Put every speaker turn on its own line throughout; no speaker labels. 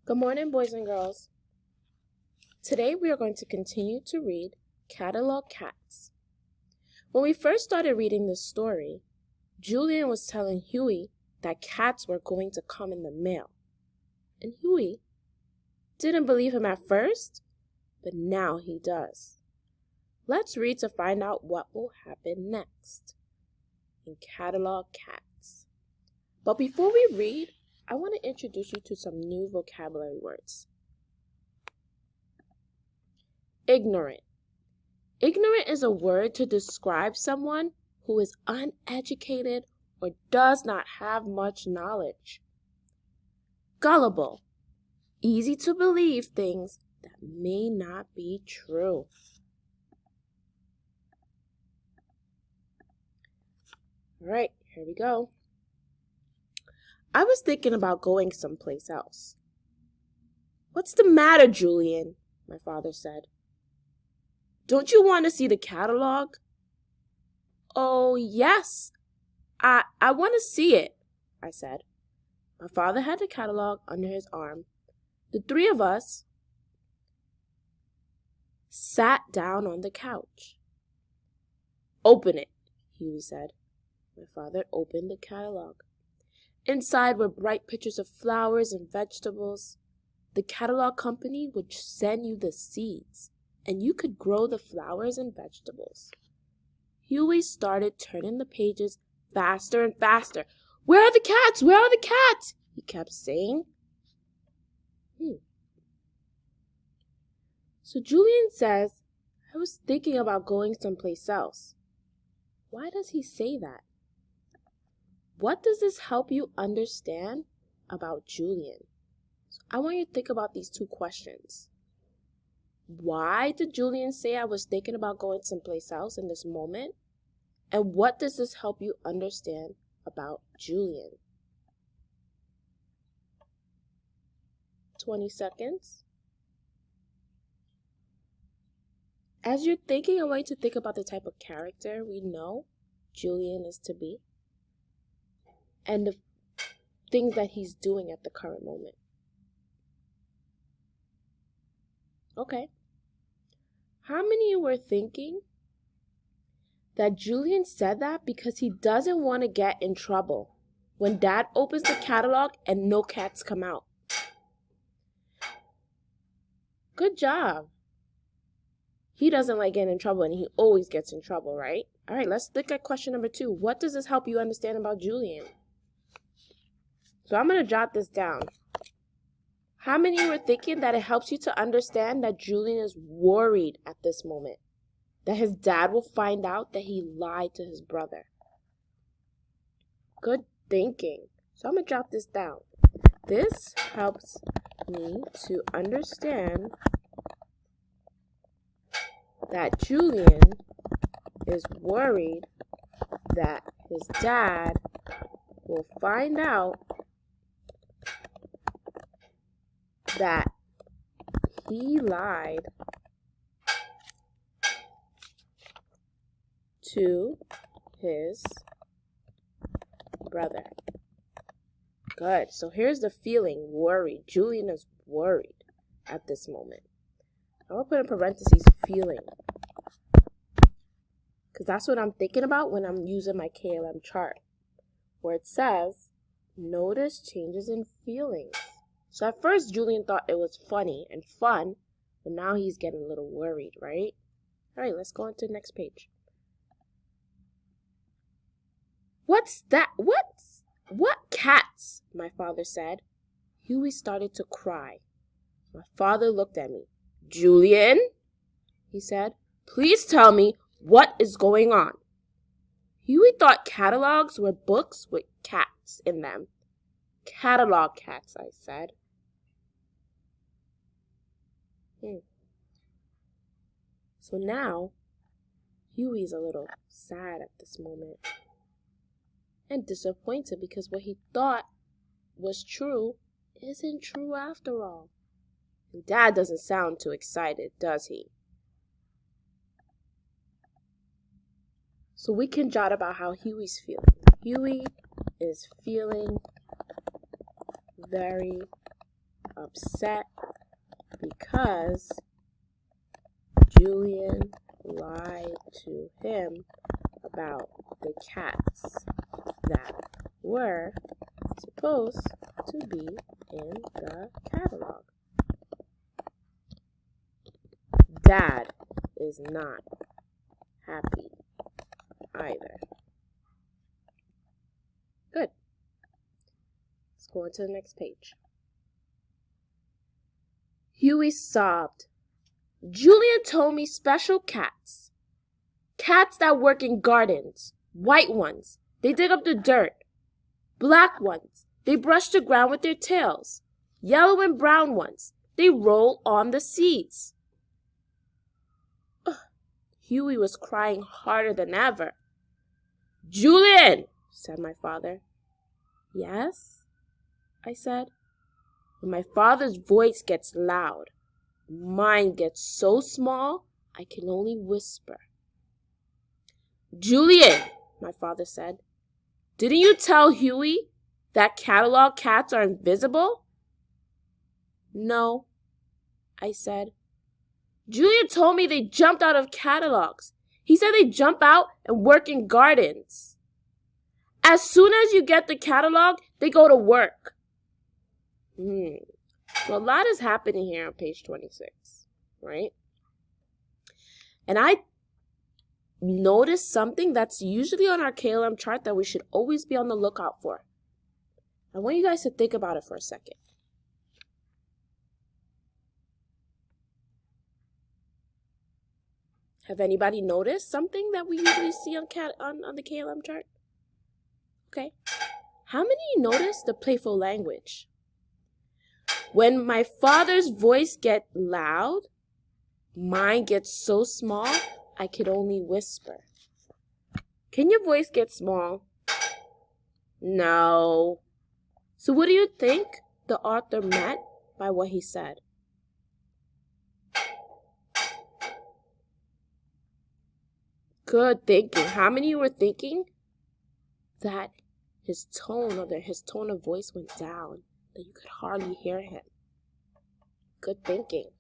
Good morning, boys and girls. Today we are going to continue to read Catalog Cats. When we first started reading this story, Julian was telling Huey that cats were going to come in the mail. And Huey didn't believe him at first, but now he does. Let's read to find out what will happen next in Catalog Cats. But before we read, I want to introduce you to some new vocabulary words. Ignorant. Ignorant is a word to describe someone who is uneducated or does not have much knowledge. Gullible. Easy to believe things that may not be true. All right, here we go. I was thinking about going someplace else. What's the matter, Julian? My father said. Don't you want to see the catalog? Oh, yes. I want to see it, I said. My father had the catalog under his arm. The three of us sat down on the couch. Open it, Huey said. My father opened the catalog. Inside were bright pictures of flowers and vegetables. The catalog company would send you the seeds, and you could grow the flowers and vegetables. Huey started turning the pages faster and faster. Where are the cats? Where are the cats? He kept saying. So Julian says, I was thinking about going someplace else. Why does he say that? What does this help you understand about Julian? So I want you to think about these two questions. Why did Julian say I was thinking about going someplace else in this moment? And what does this help you understand about Julian? 20 seconds. As you're thinking, I want you to think about the type of character we know Julian is to be and the things that he's doing at the current moment. Okay. How many of you were thinking that Julian said that because he doesn't want to get in trouble when Dad opens the catalog and no cats come out? Good job. He doesn't like getting in trouble, and he always gets in trouble, right? All right, let's look at question number 2. What does this help you understand about Julian? So I'm going to jot this down. How many of you were thinking that it helps you to understand that Julian is worried at this moment? That his dad will find out that he lied to his brother? Good thinking. So I'm going to jot this down. This helps me to understand that Julian is worried that his dad will find out that he lied to his brother. Good. So here's the feeling, worried. Julian is worried at this moment. I'm going to put in parentheses feeling, because that's what I'm thinking about when I'm using my KLM chart, where it says, notice changes in feelings. So at first, Julian thought it was funny and fun, but now he's getting a little worried, right? All right, let's go on to the next page. What's that? What cats? My father said. Huey started to cry. My father looked at me. Julian, he said, please tell me what is going on. Huey thought catalogs were books with cats in them. Catalog cats, I said. So now, Huey's a little sad at this moment and disappointed because what he thought was true isn't true after all. And Dad doesn't sound too excited, does he? So we can jot about how Huey's feeling. Huey is feeling very upset because Julian lied to him about the cats that were supposed to be in the catalog. Dad is not happy either. Good. Let's go on to the next page. Huey sobbed. Julian told me special cats. Cats that work in gardens. White ones, they dig up the dirt. Black ones, they brush the ground with their tails. Yellow and brown ones, they roll on the seeds. Huey was crying harder than ever. Julian, said my father. Yes, I said. When my father's voice gets loud, mine gets so small, I can only whisper. Julian, my father said, didn't you tell Huey that catalog cats are invisible? No, I said. Julian told me they jumped out of catalogs. He said they jump out and work in gardens. As soon as you get the catalog, they go to work. So a lot is happening here on page 26, right? And I noticed something that's usually on our KLM chart that we should always be on the lookout for. I want you guys to think about it for a second. Have anybody noticed something that we usually see on the KLM chart? Okay. How many of you noticed the playful language? When my father's voice gets loud, mine gets so small, I could only whisper. Can your voice get small? No. So what do you think the author meant by what he said? Good thinking. How many of you were thinking that his tone of voice went down, that you could hardly hear him? Good thinking.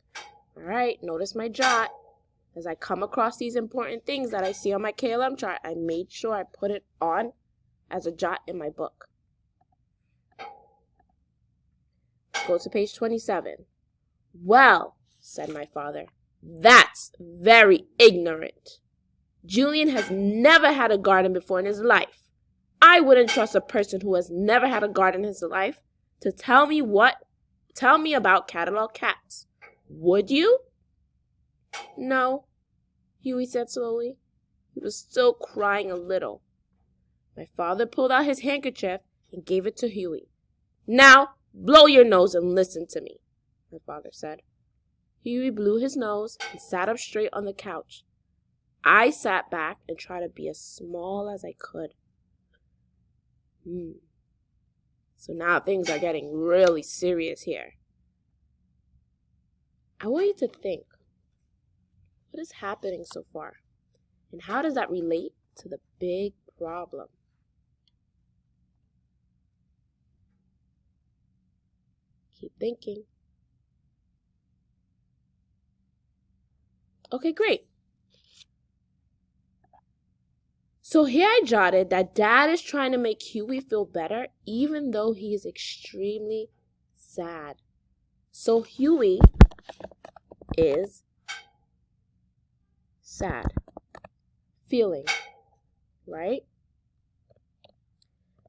All right, notice my jot. As I come across these important things that I see on my KLM chart, I made sure I put it on as a jot in my book. Go to page 27. Well, said my father, that's very ignorant. Julian has never had a garden before in his life. I wouldn't trust a person who has never had a garden in his life to tell me about catalog cats. Would you? No, Huey said slowly. He was still crying a little. My father pulled out his handkerchief and gave it to Huey. Now, blow your nose and listen to me, my father said. Huey blew his nose and sat up straight on the couch. I sat back and tried to be as small as I could. So now things are getting really serious here. I want you to think, what is happening so far? And how does that relate to the big problem? Keep thinking. Okay, great. So here I jotted that Dad is trying to make Huey feel better even though he is extremely sad. So Huey is sad. Feeling, right?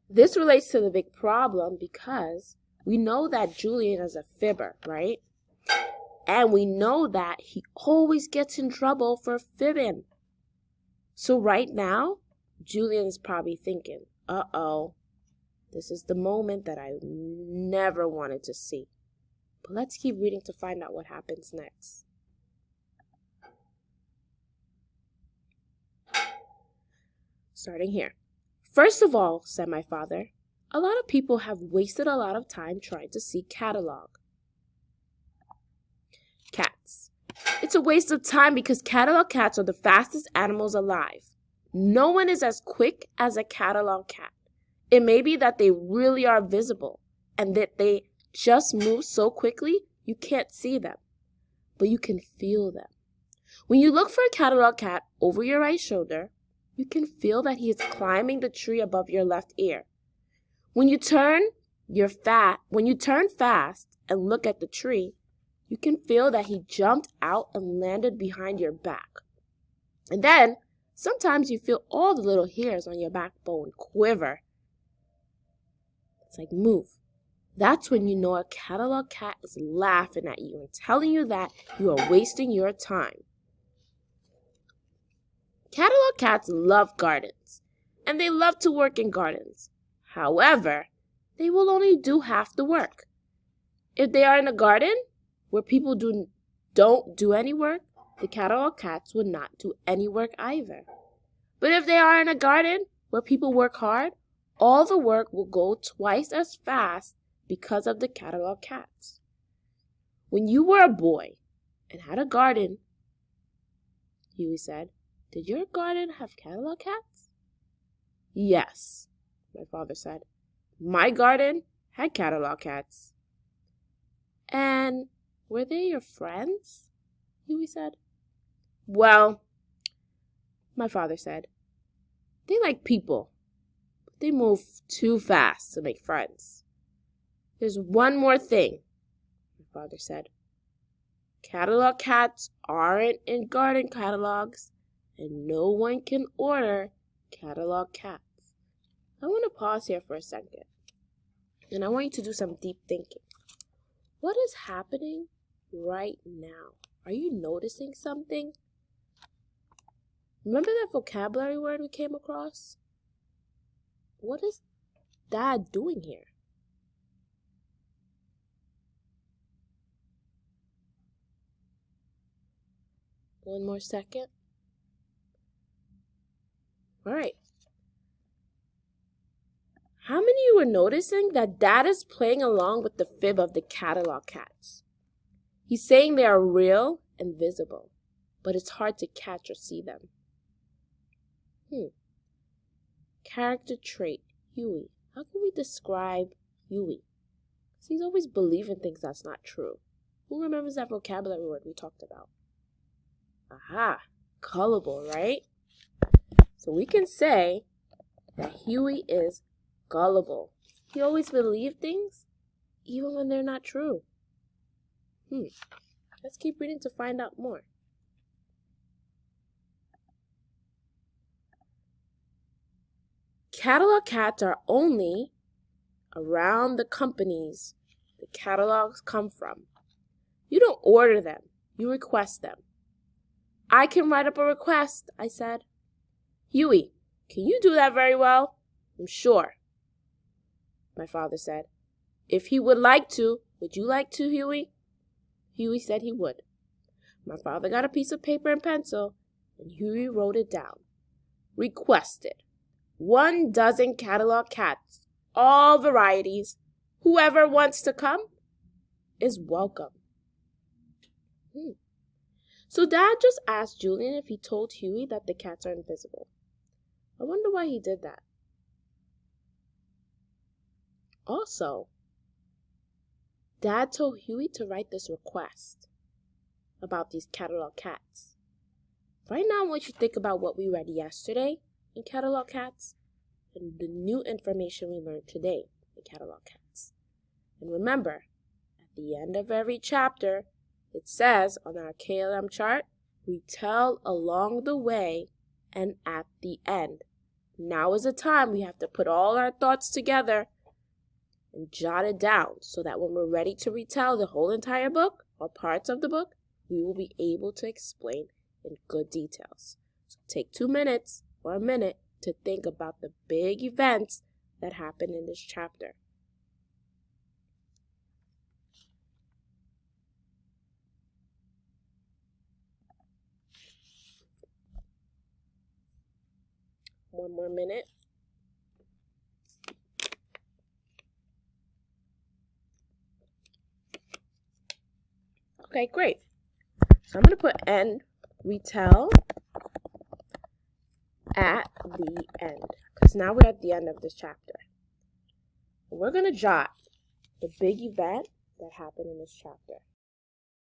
This relates to the big problem because we know that Julian is a fibber, right? And we know that he always gets in trouble for fibbing. So right now, Julian is probably thinking, uh-oh, this is the moment that I never wanted to see. But let's keep reading to find out what happens next. Starting here. First of all, said my father, a lot of people have wasted a lot of time trying to see catalog cats. It's a waste of time because catalog cats are the fastest animals alive. No one is as quick as a catalog cat. It may be that they really are visible and that they just move so quickly you can't see them, but you can feel them. When you look for a catalog cat over your right shoulder, you can feel that he is climbing the tree above your left ear. When you turn fast and look at the tree, you can feel that he jumped out and landed behind your back. And then, sometimes you feel all the little hairs on your backbone quiver. It's like, move. That's when you know a catalog cat is laughing at you and telling you that you are wasting your time. Catalog cats love gardens, and they love to work in gardens. However, they will only do half the work. If they are in a garden where people don't do any work, the catalog cats will not do any work either. But if they are in a garden where people work hard, all the work will go twice as fast because of the catalog cats. When you were a boy and had a garden, Huey said, did your garden have catalog cats? Yes, my father said. My garden had catalog cats. And were they your friends? Huey said. Well, my father said, they like people, but they move too fast to make friends. There's one more thing, my father said. Catalog cats aren't in garden catalogs, and no one can order catalog cats. I want to pause here for a second, and I want you to do some deep thinking. What is happening right now? Are you noticing something? Remember that vocabulary word we came across? What is Dad doing here? One more second. All right. How many of you were noticing that Dad is playing along with the fib of the catalog cats? He's saying they are real and visible, but it's hard to catch or see them. Character trait, Huey. How can we describe Huey? Because he's always believing things that's not true. Who remembers that vocabulary word we talked about? Aha, gullible, right? So we can say that Huey is gullible. He always believes things, even when they're not true. Let's keep reading to find out more. Catalog cats are only around the companies the catalogs come from. You don't order them, you request them. I can write up a request, I said. Huey, can you do that very well? I'm sure, my father said. If he would like to, would you like to, Huey? Huey said he would. My father got a piece of paper and pencil, and Huey wrote it down. Requested. 12 catalog cats, all varieties. Whoever wants to come is welcome. So Dad just asked Julian if he told Huey that the cats are invisible. I wonder why he did that. Also, Dad told Huey to write this request about these catalog cats. Right now, I want you to think about what we read yesterday in catalog cats and the new information we learned today in catalog cats. And remember, at the end of every chapter, it says on our KLM chart, we tell along the way and at the end. Now is the time we have to put all our thoughts together and jot it down so that when we're ready to retell the whole entire book or parts of the book, we will be able to explain in good details. So take 2 minutes or a minute to think about the big events that happened in this chapter. One more minute. Okay, great. So I'm going to put end, retell, at the end. Because now we're at the end of this chapter. We're going to jot the big event that happened in this chapter.